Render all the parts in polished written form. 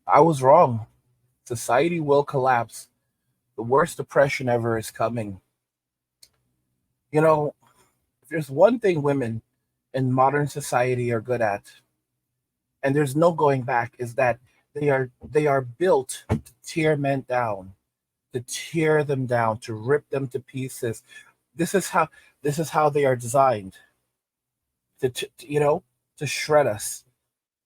I was wrong. Society will collapse. The worst depression ever is coming. You know, if there's one thing women in modern society are good at, and there's no going back, is that they are built to tear men down, to tear them down, to rip them to pieces. This is how this is how they are designed to to shred us.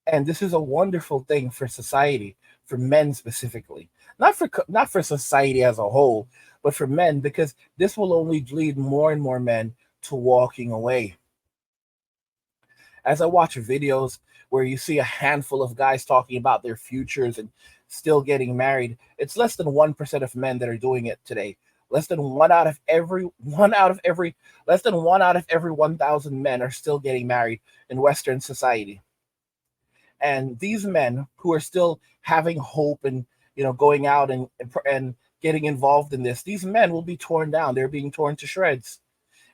And this is a wonderful thing for society, for men specifically, not for society as a whole, but for men, because this will only lead more and more men to walking away. As I watch videos where you see a handful of guys talking about their futures and still getting married, it's less than 1% of men that are doing it today. Less than one out of every 1,000 men are still getting married in Western society. And these men who are still having hope and going out and getting involved in this, these men will be torn down. They're being torn to shreds,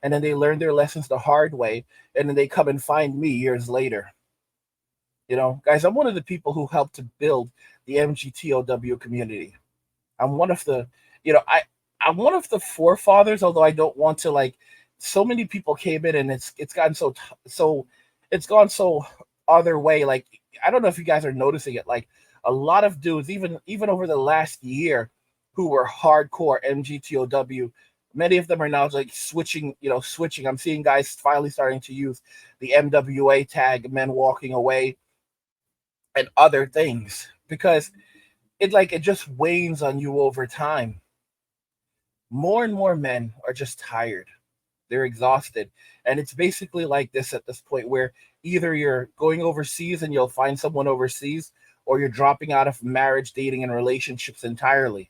and then they learn their lessons the hard way, and then they come and find me years later. Guys, I'm one of the people who helped to build the MGTOW community. I'm one of the you know I'm one of the forefathers, although I don't want to, like, so many people came in, and it's gotten so it's gone so other way. Like, I don't know if you guys are noticing it. Like, a lot of dudes, even over the last year, who were hardcore MGTOW, many of them are now like switching. I'm seeing guys finally starting to use the MWA tag, men walking away, and other things, because it just wanes on you over time. More and more men are just tired. They're exhausted. And it's basically like this at this point, where either you're going overseas and you'll find someone overseas, or you're dropping out of marriage, dating, and relationships entirely.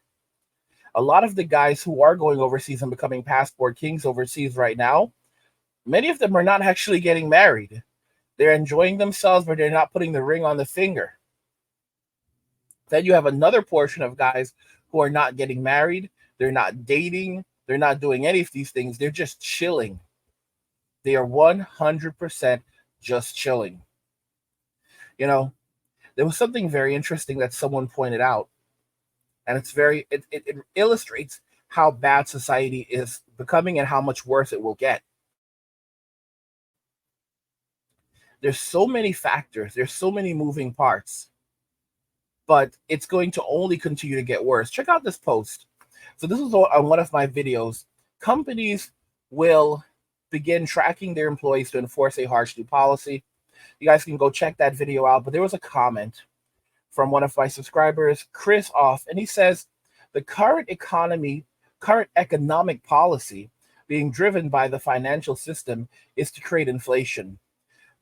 A lot of the guys who are going overseas and becoming passport kings overseas right now, many of them are not actually getting married. They're enjoying themselves, but they're not putting the ring on the finger. Then you have another portion of guys who are not getting married, they're not dating, they're not doing any of these things. They're just chilling. They are 100% just chilling. You know, there was something very interesting that someone pointed out, and it illustrates how bad society is becoming and how much worse it will get. There's so many factors, there's so many moving parts, but it's going to only continue to get worse. Check out this post. So this is on one of my videos. Companies will begin tracking their employees to enforce a harsh new policy. You guys can go check that video out. But there was a comment from one of my subscribers, Chris Off, and he says the current economic policy being driven by the financial system is to create inflation.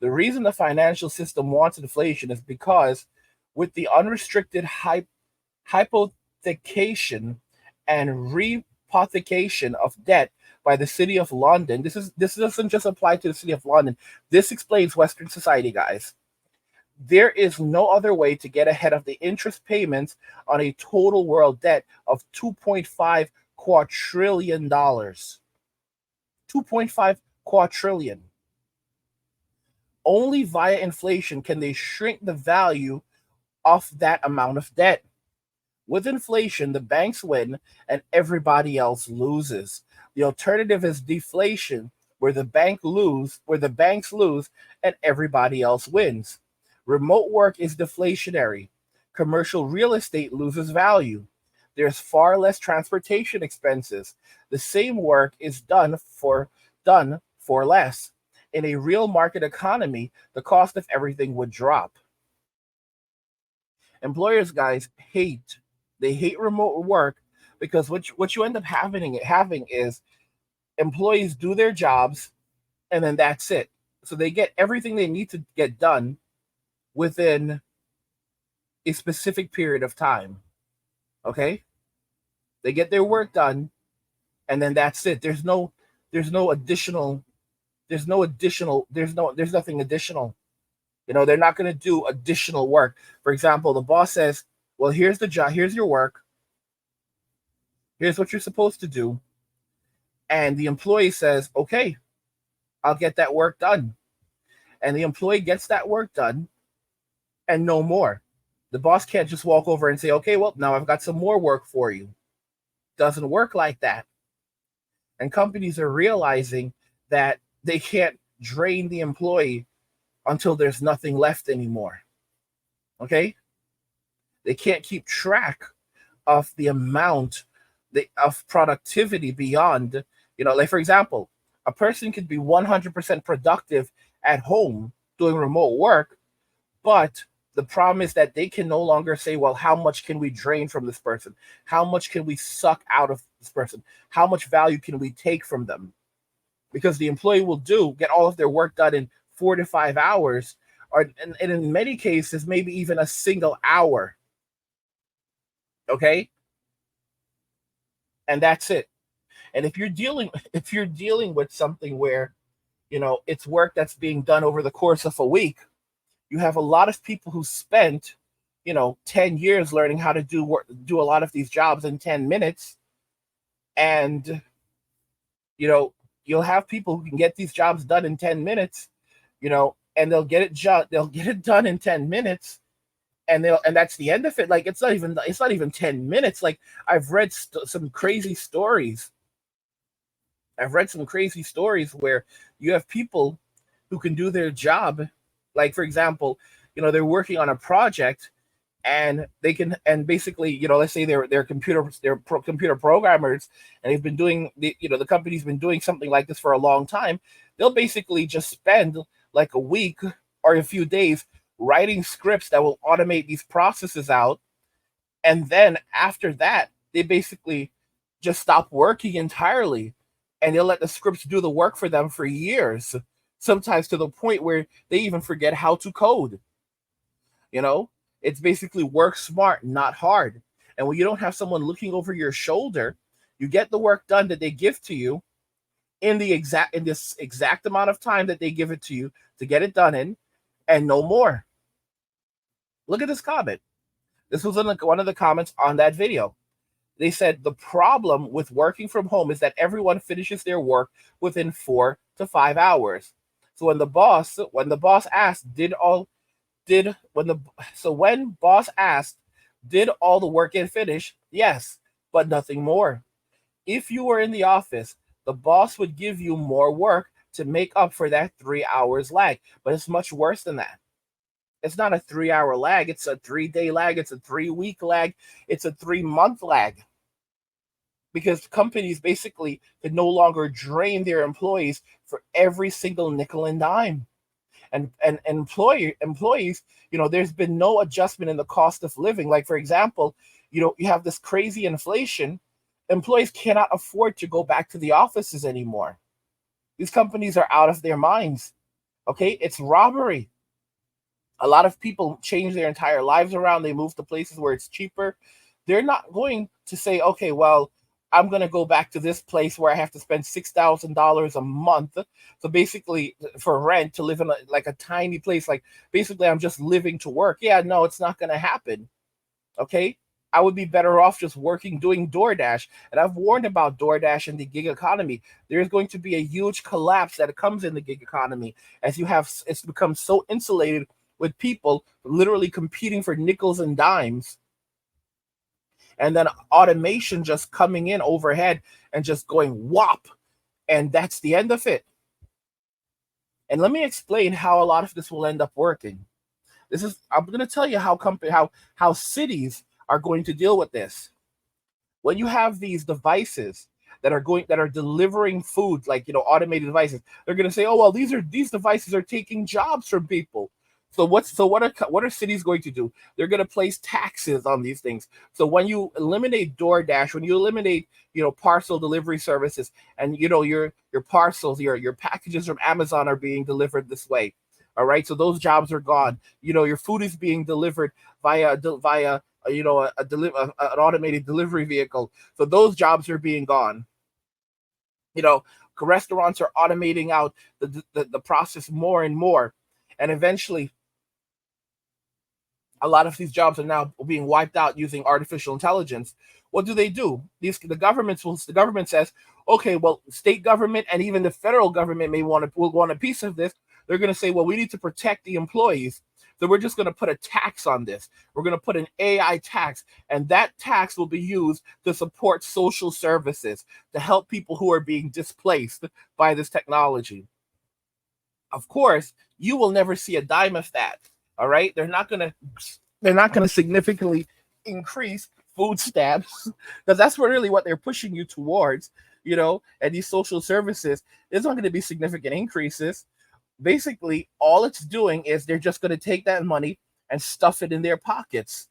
The reason the financial system wants inflation is because with the unrestricted hypothecation and rehypothecation of debt by the City of London. This doesn't just apply to the City of London. This explains Western society, guys. There is no other way to get ahead of the interest payments on a total world debt of $2.5 quadrillion. 2.5 quadrillion. Only via inflation can they shrink the value of that amount of debt. With inflation, the banks win and everybody else loses. The alternative is deflation, where the banks lose and everybody else wins. Remote work is deflationary. Commercial real estate loses value. There's far less transportation expenses. The same work is done for less. In a real market economy, the cost of everything would drop. Employers, guys, hate remote work, because what you end up having is employees do their jobs, and then that's it. So they get everything they need to get done within a specific period of time. Okay? They get their work done, and then that's it. There's no additional there's nothing additional. They're not going to do additional work. For example, the boss says, "Well, here's the job, here's your work, here's what you're supposed to do." And the employee says, "Okay, I'll get that work done." And the employee gets that work done and no more. The boss can't just walk over and say, okay, well, now I've got some more work for you. Doesn't work like that. And companies are realizing that they can't drain the employee until there's nothing left anymore. Okay? They can't keep track of the amount of productivity beyond, like for example, a person could be 100% productive at home doing remote work, but the problem is that they can no longer say, well, how much can we drain from this person? How much can we suck out of this person? How much value can we take from them? Because the employee will get all of their work done in 4 to 5 hours, and in many cases, maybe even a single hour. Okay? And that's it. And if you're dealing with something where, it's work that's being done over the course of a week, you have a lot of people who spent 10 years learning how to do a lot of these jobs in 10 minutes. And you'll have people who can get these jobs done in 10 minutes, and they'll get it done in 10 minutes, and that's the end of it. Like it's not even 10 minutes. Like I've read some crazy stories. I've read some crazy stories where you have people who can do their job. Like for example, they're working on a project, and they can, and basically, let's say they're computer programmers, and they've been doing the company's been doing something like this for a long time. They'll basically just spend like a week or a few days writing scripts that will automate these processes out, and then after that, they basically just stop working entirely, and they'll let the scripts do the work for them for years, sometimes to the point where they even forget how to code. You know, it's basically work smart, not hard. And when you don't have someone looking over your shoulder, you get the work done that they give to you in this exact amount of time that they give it to you to get it done in, and no more. Look at this comment. This was in one of the comments on that video. They said the problem with working from home is that everyone finishes their work within 4 to 5 hours. So when the boss asked, did when the so when boss asked, did all the work get finished? Yes, but nothing more. If you were in the office, the boss would give you more work to make up for that 3 hours lag. But it's much worse than that. It's not a 3 hour lag, it's a 3 day lag, it's a 3 week lag, it's a 3 month lag. Because companies basically can no longer drain their employees for every single nickel and dime. And employees, there's been no adjustment in the cost of living. Like for example, you have this crazy inflation. Employees cannot afford to go back to the offices anymore. These companies are out of their minds. Okay, it's robbery. A lot of people change their entire lives around. They move to places where it's cheaper. They're not going to say, okay, well, I'm going to go back to this place where I have to spend $6,000 a month. So basically, for rent to live in like a tiny place, like basically, I'm just living to work. Yeah, no, it's not going to happen. Okay. I would be better off just working, doing DoorDash. And I've warned about DoorDash and the gig economy. There's going to be a huge collapse that comes in the gig economy as it's become so insulated with people literally competing for nickels and dimes, and then automation just coming in overhead and just going whop, and that's the end of it. And let me explain how a lot of this will end up working. I'm going to tell you how cities are going to deal with this. When you have these devices that are delivering food, like automated devices, they're going to say, oh well, these devices are taking jobs from people. So what are cities going to do? They're going to place taxes on these things. So when you eliminate DoorDash, when you eliminate parcel delivery services, and your parcels, your packages from Amazon are being delivered this way. All right, so those jobs are gone. Your food is being delivered via an automated delivery vehicle. So those jobs are being gone. You know, Restaurants are automating out the process more and more, and eventually a lot of these jobs are now being wiped out using artificial intelligence. What do they do? The government says, okay, well, state government and even the federal government will want a piece of this. They're going to say, well, we need to protect the employees. then we're just going to put a tax on this. We're going to put an AI tax, and that tax will be used to support social services, to help people who are being displaced by this technology. Of course, you will never see a dime of that. All right, they're not going to significantly increase food stamps because that's really what they're pushing you towards. And these social services, there's not going to be significant increases. Basically, all it's doing is they're just going to take that money and stuff it in their pockets.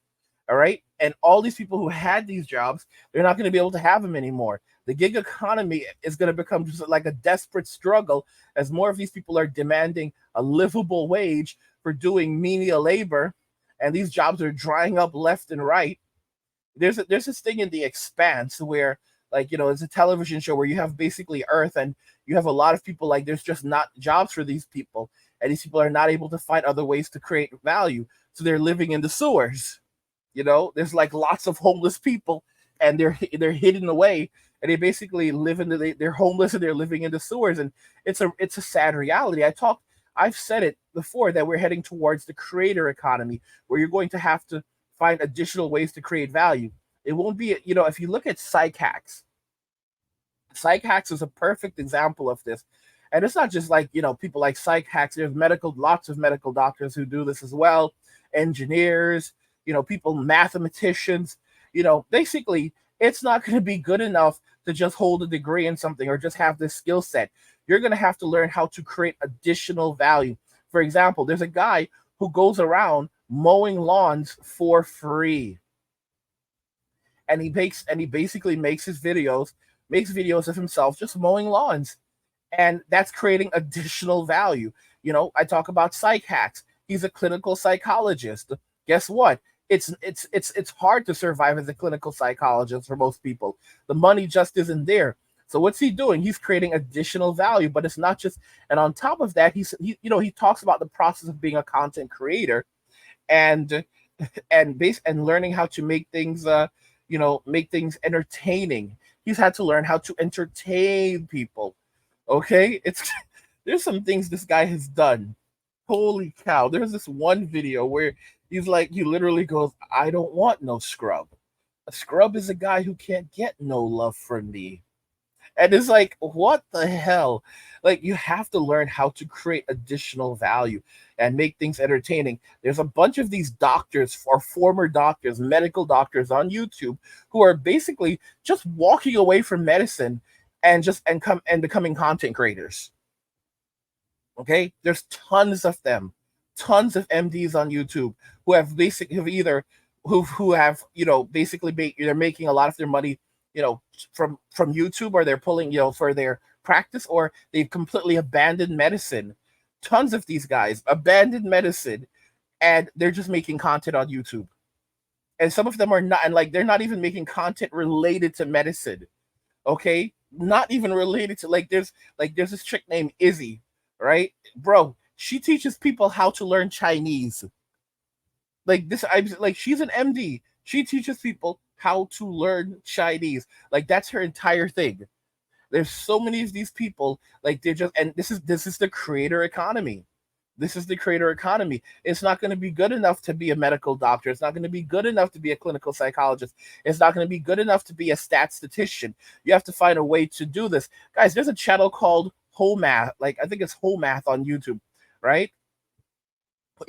All right. And all these people who had these jobs, they're not going to be able to have them anymore. The gig economy is going to become just like a desperate struggle as more of these people are demanding a livable wage for doing menial labor. And these jobs are drying up left and right. There's this thing in The Expanse where, like, it's a television show where you have basically Earth, and you have a lot of people, like, there's just not jobs for these people, and these people are not able to find other ways to create value, so they're living in the sewers. There's like lots of homeless people, and they're hidden away, and they basically live in they're homeless, and they're living in the sewers. And it's a sad reality. I've said it before that we're heading towards the creator economy, where you're going to have to find additional ways to create value. It won't be, if you look at psych hacks is a perfect example of this. And it's not just like, people like psych hacks. There's lots of medical doctors who do this as well, engineers, people, mathematicians. Basically, it's not going to be good enough to just hold a degree in something or just have this skill set. You're going to have to learn how to create additional value. For example, there's a guy who goes around mowing lawns for free. And he basically makes videos of himself just mowing lawns. And that's creating additional value. I talk about psych hacks. He's a clinical psychologist. Guess what? It's hard to survive as a clinical psychologist for most people. The money just isn't there. So what's he doing? He's creating additional value, but it's not just. And on top of that, he talks about the process of being a content creator, and and learning how to make things make things entertaining. He's had to learn how to entertain people. Okay, it's there's some things this guy has done. Holy cow! There's this one video where he literally goes, "I don't want no scrub. A scrub is a guy who can't get no love from me." And it's like, what the hell? Like, you have to learn how to create additional value and make things entertaining. There's a bunch of these doctors or former doctors, medical doctors on YouTube, who are basically just walking away from medicine and becoming content creators. Okay? There's tons of them. Tons of MDs on YouTube who have basically they're making a lot of their money, from YouTube, or they're pulling, for their practice, or they've completely abandoned medicine. Tons of these guys abandoned medicine, and they're just making content on YouTube. And some of them are not, and like they're not even making content related to medicine. Okay, not even related to, there's this chick named Izzy, right, bro? She teaches people how to learn Chinese. Like this, I like she's an MD. She teaches people how to learn Chinese. Like, that's her entire thing. There's so many of these people, like, they're just, and this is the creator economy. This is the creator economy. It's not going to be good enough to be a medical doctor. It's not going to be good enough to be a clinical psychologist. It's not going to be good enough to be a statistician. You have to find a way to do this. Guys, there's a channel called Whole Math. Like, I think it's Whole Math on YouTube, right?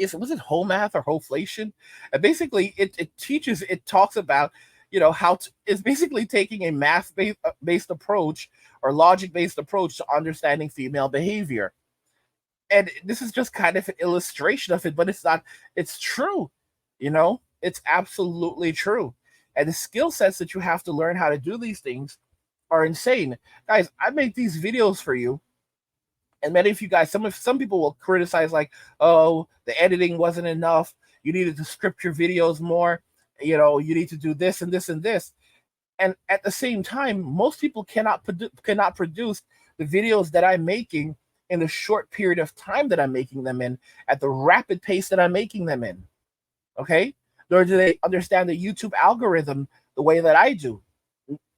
Was it Whole Math or Wholeflation? And basically, it talks about, it's basically taking a math-based approach or logic-based approach to understanding female behavior. And this is just kind of an illustration of it, but it's true. It's absolutely true. And the skill sets that you have to learn how to do these things are insane. Guys, I make these videos for you. And many of you guys, some people will criticize, like, oh, the editing wasn't enough. You needed to script your videos more. You need to do this and this and this. And at the same time, most people cannot produce the videos that I'm making in the short period of time that I'm making them in, at the rapid pace that I'm making them in. Okay? Nor do they understand the YouTube algorithm the way that I do.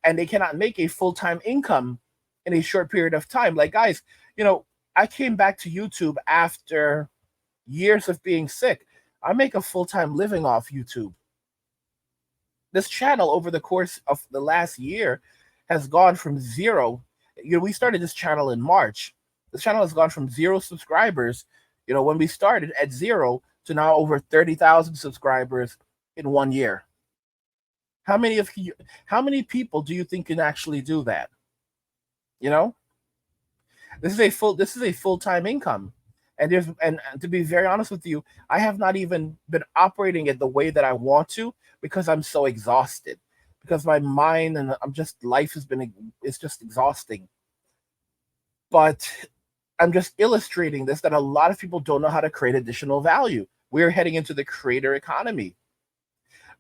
And they cannot make a full-time income in a short period of time. Like, guys, I came back to YouTube after years of being sick. I make a full-time living off YouTube. This channel over the course of the last year has gone from zero. We started this channel in March. This channel has gone from 0 subscribers, when we started at zero, to now over 30,000 subscribers in 1 year. How many of you, how many people do you think can actually do that? You know, this is a full-time income. And to be very honest with you, I have not even been operating it the way that I want to, because I'm so exhausted. Because my mind and I'm just life has been it's just exhausting. But I'm just illustrating this, that a lot of people don't know how to create additional value. We're heading into the creator economy.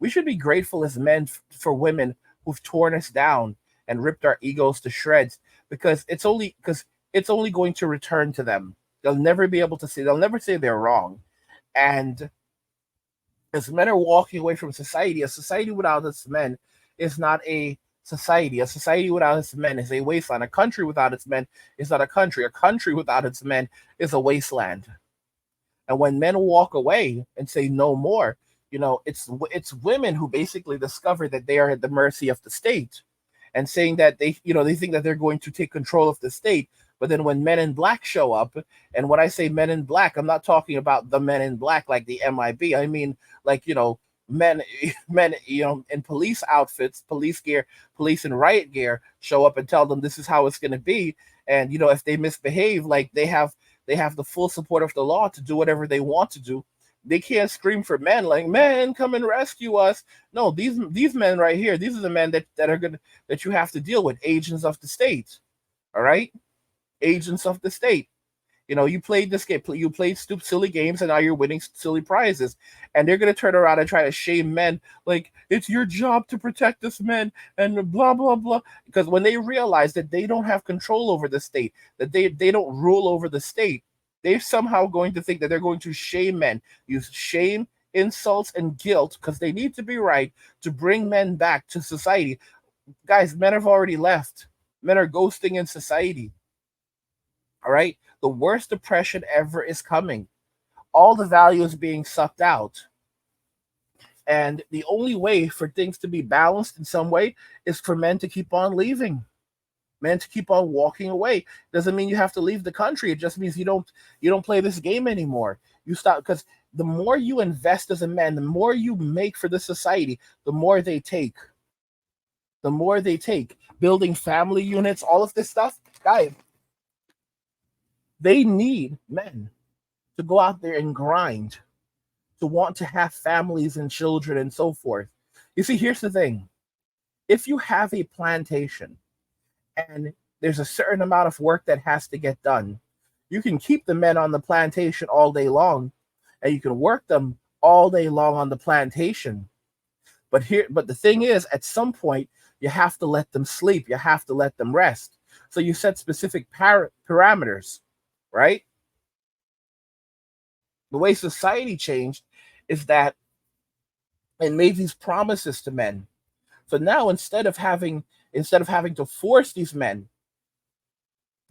We should be grateful as men for women who've torn us down and ripped our egos to shreds, because it's only going to return to them. They'll never say they're wrong. And as men are walking away from society, a society without its men is not a society. A society without its men is a wasteland. A country without its men is not a country. A country without its men is a wasteland. And when men walk away and say no more, it's women who basically discover that they are at the mercy of the state, and saying that they think that they're going to take control of the state. But then when Men in Black show up, and when I say Men in Black, I'm not talking about the Men in Black like the MIB. I mean, like, men men in police outfits, police gear, police and riot gear show up and tell them this is how it's going to be. And if they misbehave, like, they have the full support of the law to do whatever they want to do. They can't scream for men like, "Men, come and rescue us." No, these men right here, these are the men that are good, that you have to deal with, agents of the state. All right, agents of the state. You played this game, you played stupid, silly games, and now you're winning silly prizes. And they're gonna turn around and try to shame men, like it's your job to protect this men and blah blah blah. Because when they realize that they don't have control over the state, that they don't rule over the state, they're somehow going to think that they're going to shame men, use shame, insults, and guilt, because they need to be right, to bring men back to society. Guys, men have already left. Men are ghosting in society. All right. The worst depression ever is coming. All the value is being sucked out. And the only way for things to be balanced in some way is for men to keep on leaving, men to keep on walking away. Doesn't mean you have to leave the country. It just means you don't play this game anymore. You stop, because the more you invest as a man, the more you make for the society, the more they take. The more they take. Building family units, all of this stuff, guys, they need men to go out there and grind, to want to have families and children and so forth. You see, here's the thing. If you have a plantation and there's a certain amount of work that has to get done, you can keep the men on the plantation all day long, and you can work them all day long on the plantation. But the thing is, at some point, you have to let them sleep. You have to let them rest. So you set specific parameters, right? The way society changed is that it made these promises to men. So now, instead of having to force these men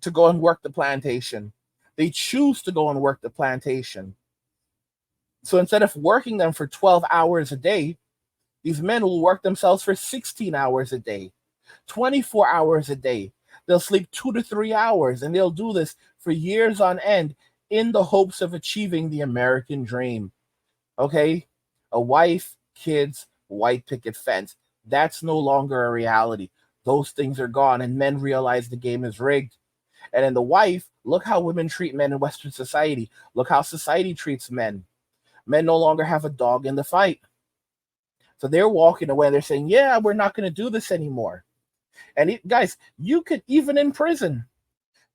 to go and work the plantation, they choose to go and work the plantation. So instead of working them for 12 hours a day, these men will work themselves for 16 hours a day, 24 hours a day. They'll sleep 2 to 3 hours, and they'll do this for years on end in the hopes of achieving the American dream. Okay? A wife, kids, white picket fence. That's no longer a reality. Those things are gone, and men realize the game is rigged. And then the wife, look how women treat men in Western society. Look how society treats men. Men no longer have a dog in the fight. So they're walking away. They're saying, yeah, we're not going to do this anymore. And guys, you could, even in prison,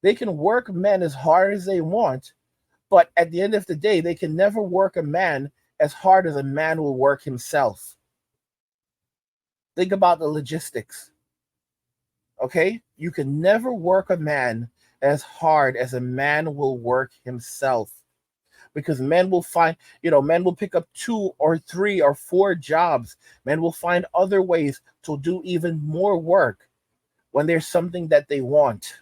they can work men as hard as they want. But at the end of the day, they can never work a man as hard as a man will work himself. Think about the logistics. Okay? You can never work a man as hard as a man will work himself. Because men will pick up 2 or 3 or 4 jobs. Men will find other ways to do even more work when there's something that they want.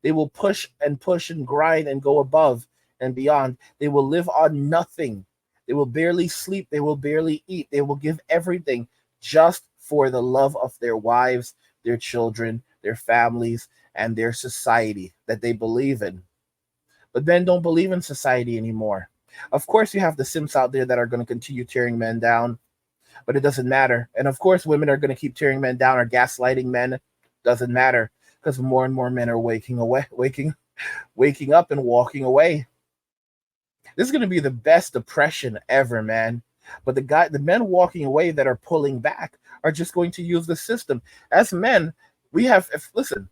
They will push and grind and go above and beyond. They will live on nothing. They will barely sleep. They will barely eat. They will give everything just for the love of their wives, their children, their families, and their society that they believe in. But men don't believe in society anymore. Of course, you have the simps out there that are going to continue tearing men down, but it doesn't matter. And of course, women are going to keep tearing men down or gaslighting men. Doesn't matter because more and more men are waking up and walking away. This is going to be the best depression ever, man. But the men walking away that are pulling back are just going to use the system. As men, we have, if, listen,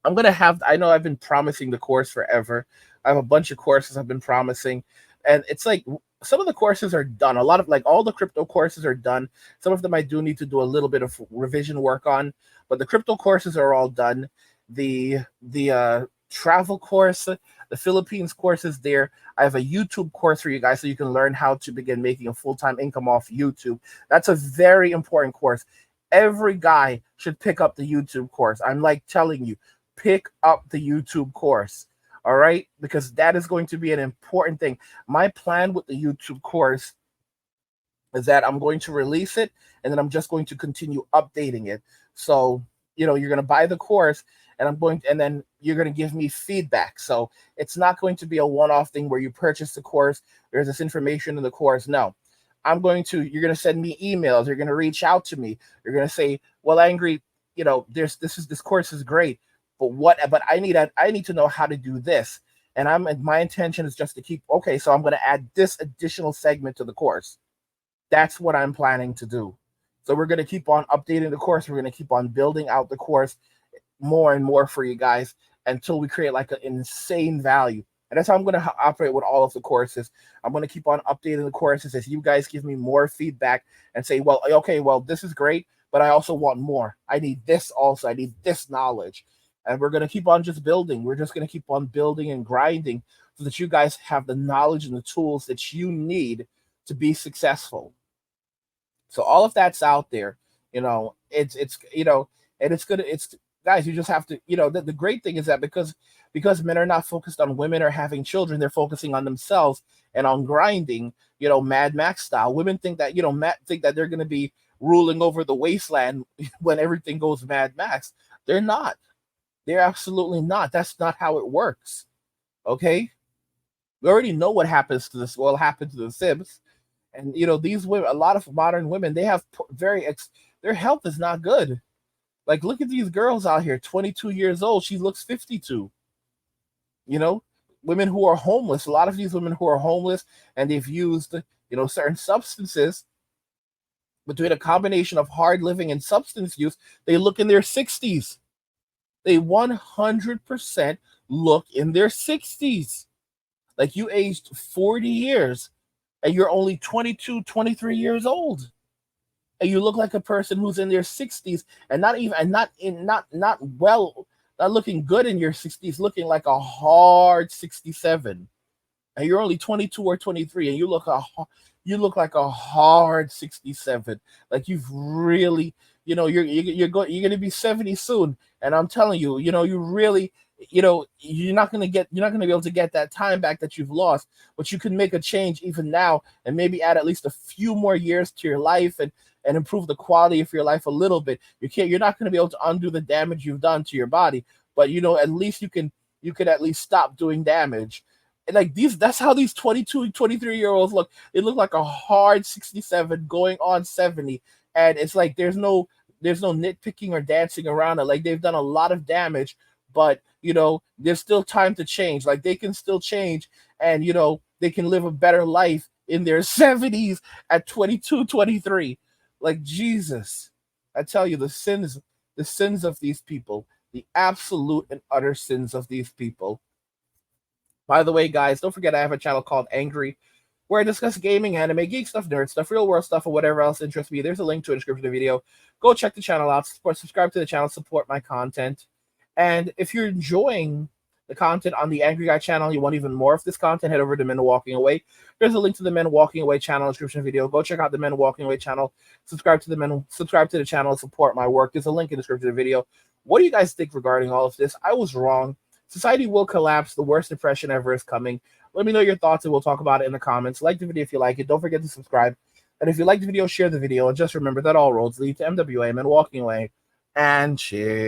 I'm going to have, I know I've been promising the course forever. I have a bunch of courses I've been promising. And it's like some of the courses are done. A lot of like all the crypto courses are done. Some of them I do need to do a little bit of revision work on, but the crypto courses are all done. The travel course, the Philippines course is there. I have a YouTube course for you guys so you can learn how to begin making a full-time income off YouTube. That's a very important course. Every guy should pick up the YouTube course. I'm like telling you, pick up the YouTube course. All right, because that is going to be an important thing. My plan with the YouTube course is that I'm going to release it and then I'm just going to continue updating it. So, you're going to buy the course and then you're going to give me feedback. So it's not going to be a one-off thing where you purchase the course, there's this information in the course. No, you're going to send me emails. You're going to reach out to me. You're going to say, well, Angry, this course is great, but I need to know how to do this. And my intention is just to keep, okay, so I'm going to add this additional segment to the course. That's what I'm planning to do. So we're going to keep on updating the course. We're going to keep on building out the course more and more for you guys until we create like an insane value. And that's how I'm going to operate with all of the courses. I'm going to keep on updating the courses as you guys give me more feedback and say, well, okay, well, this is great, but I also want more. I need this also. I need this knowledge. And we're going to keep on just building. We're just going to keep on building and grinding so that you guys have the knowledge and the tools that you need to be successful. So all of that's out there. It's and it's good. It's guys, you just have to, the great thing is that because men are not focused on women or having children, they're focusing on themselves and on grinding, Mad Max style. Women think that, think that they're going to be ruling over the wasteland when everything goes Mad Max. They're not. They're absolutely not. That's not how it works. Okay? We already know what happens to this. What happened to the Sims. And, these women, a lot of modern women, they have their health is not good. Like, look at these girls out here, 22 years old. She looks 52. Women who are homeless, a lot of these women who are homeless and they've used, certain substances, between a combination of hard living and substance use, they look in their 60s. They 100% look in their 60s. Like you aged 40 years and you're only 22, 23 years old. And you look like a person who's in their 60s and not looking good in your 60s, looking like a hard 67. And you're only 22 or 23 and you look like a hard 67. Like you've really, you're going to be 70 soon. And I'm telling you, you really, you're not going to be able to get that time back that you've lost, but you can make a change even now and maybe add at least a few more years to your life and improve the quality of your life a little bit. You're not going to be able to undo the damage you've done to your body, but at least you can at least stop doing damage. And like that's how these 22, 23-year-olds look. They look like a hard 67 going on 70. And it's like there's no nitpicking or dancing around it. Like they've done a lot of damage, but there's still time to change. Like they can still change and they can live a better life in their 70s at 22, 23. Like Jesus. I tell you, the sins of these people, the absolute and utter sins of these people. By the way, guys, don't forget I have a channel called Angry, where I discuss gaming, anime, geek stuff, nerd stuff, real world stuff, or whatever else interests me. There's a link to a description of the video. Go check the channel out, subscribe to the channel, support my content. And if you're enjoying the content on the Angry Guy channel, you want even more of this content, head over to Men Walking Away. There's a link to the Men Walking Away channel in the description video. Go check out the Men Walking Away channel. Subscribe to the channel, support my work. There's a link in the description of the video. What do you guys think regarding all of this? I was wrong. Society will collapse. The worst depression ever is coming. Let me know your thoughts and we'll talk about it in the comments. Like the video if you like it. Don't forget to subscribe. And if you like the video, share the video. And just remember that all roads lead to MWA, men walking away. And cheers.